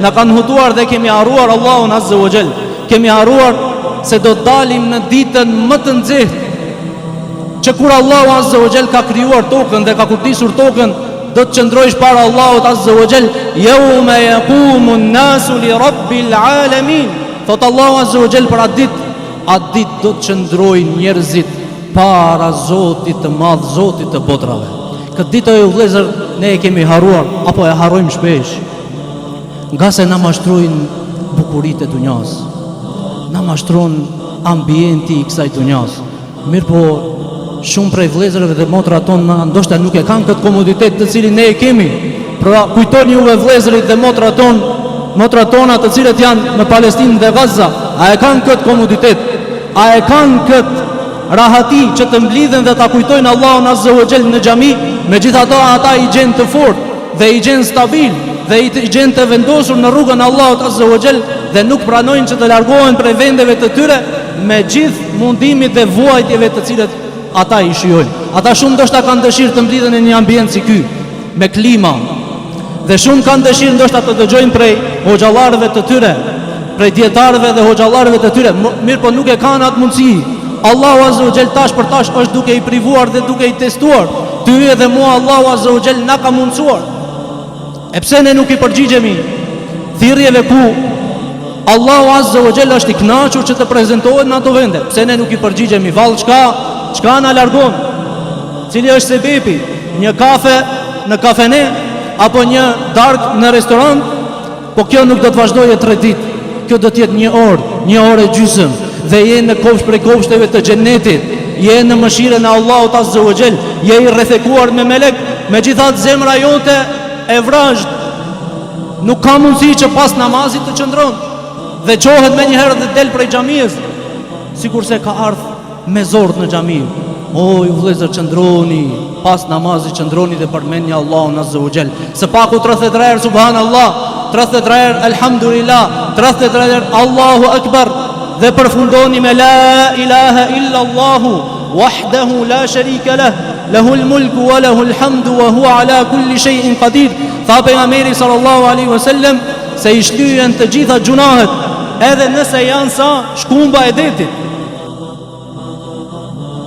Na kanë hutuar dhe kemi harruar Allahun Azza wa Jall. Kemi harruar se do të dalim në ditën më të nxehtë, që kur Allahu Azza wa Jall ka krijuar tokën dhe ka kurtisur tokën, do të qëndrojsh para Allahut Azza wa Jall, yawma yaqumu an-nasu li rabbil alamin. Thot Allahu Azza wa Jall për atë ditë do të qëndrojnë njerëzit para Zotit të Madh, Zotit të botrave. Këtë ditë o vëllezër ne e kemi harruar apo e harrojmë shpesh. Nga se na mashtrojnë bukuritë e dunjas, na mashtrojnë ambienti i kësaj dunjas. Mirë po, shumë prej vëllezërve dhe motrat tonë ndoshta nuk e kanë këtë komoditet të cilin ne e kemi. Pra kujtoni juve vëllezërit dhe motrat tona të cilët janë në Palestinë dhe Gaza, a e kanë këtë komoditet? A e kanë këtë rahati që të mblidhen dhe ta kujtojnë Allahun Azza wa Jall në xhami? Megjithatë ata i gjenë të fortë dhe i gjenë stabil dhe i gjenë të vendosur në rrugën e Allahut Azza wa Jall dhe nuk pranojnë që të largohen prej vendeve të tyre me gjithë mundimit dhe vuajtjeve të cilët ata i shijojnë. Ata shumë ndoshta kanë dëshirë të mblidhen në një ambient si ky, me klima. Dhe shumë kanë dëshirë ndoshta të dëgjojnë prej hoxhallarëve të tyre, prej dietarëve dhe hoxhallarëve të tyre, mirë po nuk e kanë atë mundësi. Allahu Azza wa Jall tash për tash është duke i privuar dhe duke i testuar. Ty edhe mua Allahu Azza wa Jall na ka mundsuar. E pse ne nuk i përgjigjemi thirrjeve ku Allahu Azza wa Jall është i kënaqur që të prezantohet në ato vende? Pse ne nuk i përgjigjemi? Vallë çka na largon? Cili është sebebi? Një kafe në kafene apo një darkë në restorant? Po kjo nuk do të vazhdojë 3 ditë. Kjo do të jetë 1 orë e gjysmë dhe je në kopsh prej kopshteve të xhenetit. Je në mëshirën e Allahut Azza wa Jall, je i rrethekuar me melek, megjithatë zemra jote e vrazhd. Nuk ka mundësi që pas namazit të qëndron dhe qohet me njëherë dhe del prej xhamisë, sikurse ka ardhur me zord në xhami. O ju vëllezër, qëndroni pas namazit, qëndroni dhe përmendni Allahun Azza wa Jall. Së paku 33 herë subhanallah, 33 herë alhamdulillah, 33 herë Allahu akbar dhe përfundoni me la ilaha illa Allahu wahdahu la sharika lah, lahul mulku wa lahul hamdu wa huwa ala kulli shay'in qadir. Tha pejgamberi sallallahu alaihi wasallam se i shlyhen të gjitha gjunahet, edhe nëse janë sa shkumba e detit.